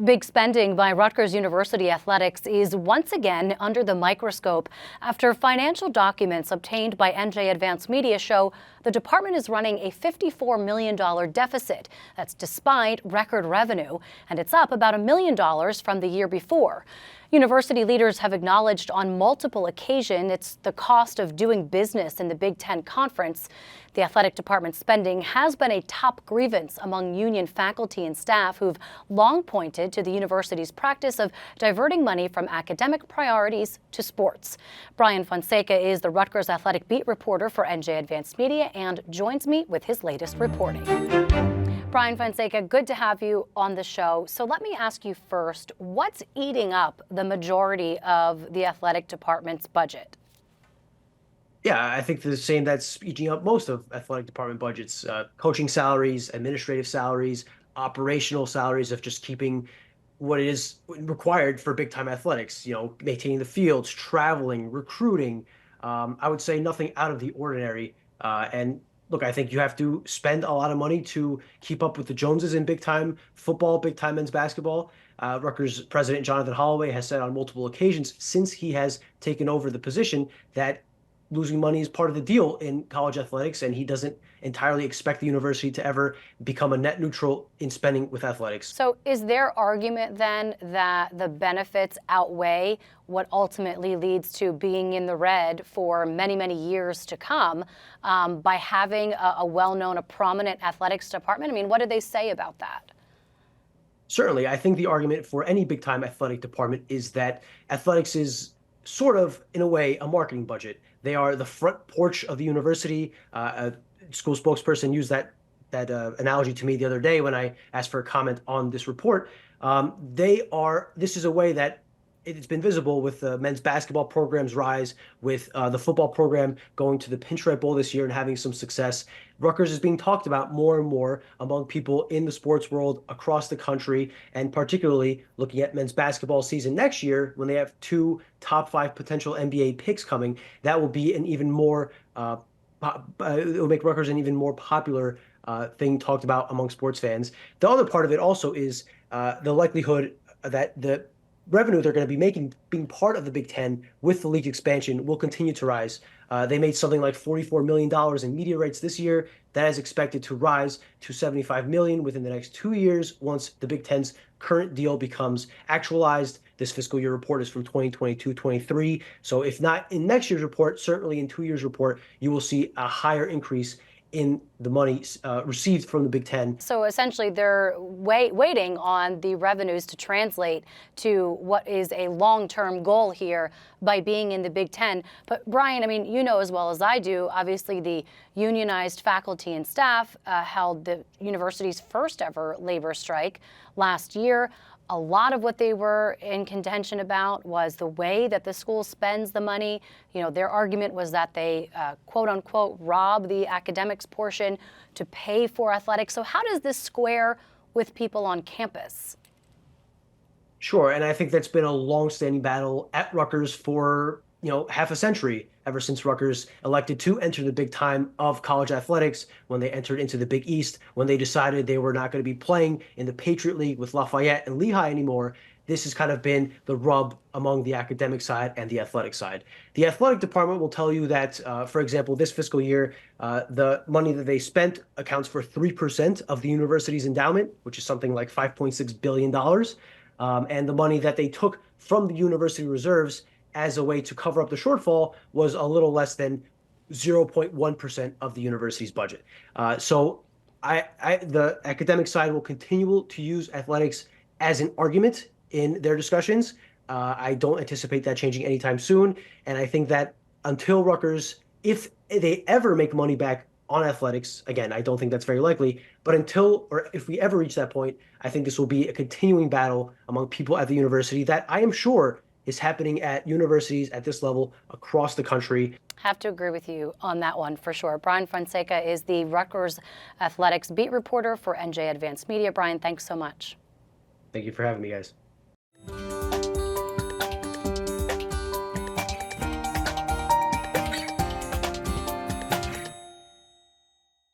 Big spending by Rutgers University Athletics is once again under the microscope after financial documents obtained by NJ Advanced Media show the department is running a $54 million deficit. That's despite record revenue, and it's up about $1 million from the year before. University leaders have acknowledged on multiple occasions it's the cost of doing business in the Big Ten Conference. The athletic department's spending has been a top grievance among union faculty and staff who've long pointed to the university's practice of diverting money from academic priorities to sports. Brian Fonseca is the Rutgers athletic beat reporter for NJ Advanced Media and joins me with his latest reporting. Brian Fonseca, good to have you on the show. So let me ask you first, what's eating up the majority of the athletic department's budget? Yeah, I think the same that's eating up most of athletic department budgets, coaching salaries, administrative salaries, operational salaries of just keeping what is required for big time athletics, maintaining the fields, traveling, recruiting. I would say nothing out of the ordinary. And look, I think you have to spend a lot of money to keep up with the Joneses in big time football, big time men's basketball. Rutgers president Jonathan Holloway has said on multiple occasions since he has taken over the position that losing money is part of the deal in college athletics, and he doesn't entirely expect the university to ever become a net neutral in spending with athletics. So is their argument then that the benefits outweigh what ultimately leads to being in the red for many, many years to come by having a well-known, a prominent athletics department? I mean, what did they say about that? Certainly, I think the argument for any big-time athletic department is that athletics is sort of, in a way, a marketing budget. They are the front porch of the university. A school spokesperson used that analogy to me the other day when I asked for a comment on this report. This is a way that it's been visible with the men's basketball program's rise, with the football program going to the Pinstripe Bowl this year and having some success. Rutgers is being talked about more and more among people in the sports world across the country, and particularly looking at men's basketball season next year when they have 2 top 5 potential NBA picks coming. That will be an even more, it will make Rutgers an even more popular thing talked about among sports fans. The other part of it also is the likelihood that the revenue they're going to be making being part of the Big Ten with the league expansion will continue to rise. They made something like $44 million in media rights this year. That is expected to rise to $75 million within the next 2 years once the Big Ten's current deal becomes actualized. This fiscal year report is from 2022-23. So if not in next year's report, certainly in 2 years' report, you will see a higher increase in the money received from the Big Ten. So essentially they're waiting on the revenues to translate to what is a long-term goal here by being in the Big Ten. But Brian, I mean, you know as well as I do, obviously the unionized faculty and staff held the university's first ever labor strike last year. A lot of what they were in contention about was the way that the school spends the money. Their argument was that they, quote unquote, rob the academics portion to pay for athletics. So how does this square with people on campus? Sure, and I think that's been a long-standing battle at Rutgers for half a century, ever since Rutgers elected to enter the big time of college athletics, when they entered into the Big East, when they decided they were not going to be playing in the Patriot League with Lafayette and Lehigh anymore. This has kind of been the rub among the academic side and the athletic side. The athletic department will tell you that, for example, this fiscal year, the money that they spent accounts for 3% of the university's endowment, which is something like $5.6 billion. And the money that they took from the university reserves as a way to cover up the shortfall was a little less than 0.1% of the university's budget. So the academic side will continue to use athletics as an argument in their discussions. I don't anticipate that changing anytime soon. And I think that until Rutgers, if they ever make money back on athletics, again, I don't think that's very likely, but if we ever reach that point, I think this will be a continuing battle among people at the university that I am sure is happening at universities at this level across the country. Have to agree with you on that one for sure. Brian Fonseca is the Rutgers athletics beat reporter for NJ Advanced Media. Brian, thanks so much. Thank you for having me, guys.